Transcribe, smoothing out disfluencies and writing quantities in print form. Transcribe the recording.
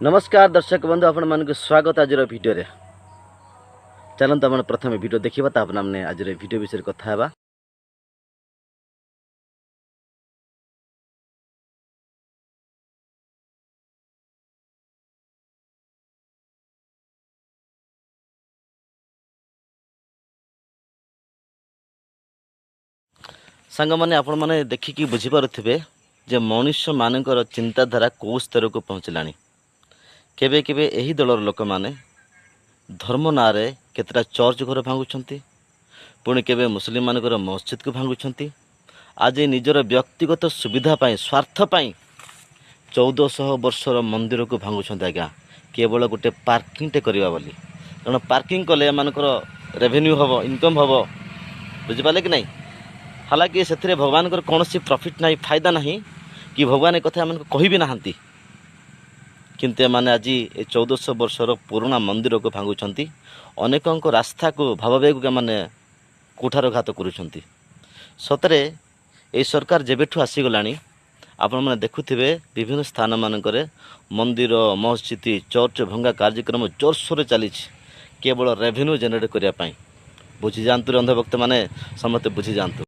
नमस्कार दर्शक बंधु आपण मान स्वागत आज भिडियो रे चलते आम प्रथम भिडियो देखा तापर आम आज भिडियो विषय कथा हेबा। सांग माने आपण माने देखिकी बुझी पारुथिबे जे मनुष्य मानकर चिंताधारा कौ स्तर को पहुँचलानी। केबे केबे एही दलर लोक माने धर्म नारे केतटा चर्च घर भांगुछंती, पुणी केबे मुस्लिम मानकर मस्जिद को भांगुछंती। आज निजर व्यक्तिगत सुविधा पाई स्वार्थ पाई 1400 वर्षर मंदिर को भांगुछंती आज्ञा केवल गोटे पार्किंग टे करवा बोली। कारण पार्किंग कले एमानकर रेवेन्यू हम इनकम हम बुझिपारे कि नहीं। हालांकि से भगवान कौन प्रॉफिट ना फायदा ना कि भगवान एक कथा कह भी नहांती, किंतु एमाने आज 1400 वर्षर पुराना मंदिर को भांगुंट अनेकों रास्ता को भावावेग माने कुठारघात करुँच। सतरे ये सरकार जेबेठू आसीगलानी आपण मैंने देखुथिबे विभिन्न स्थान मानकरे मंदिर मस्जिद चर्च भंगा कार्यक्रम जोरसोर चली केवल रेवेन्यू जेनेरेट करने बुझी जातु अंधभक्त माने समस्त बुझी जातु।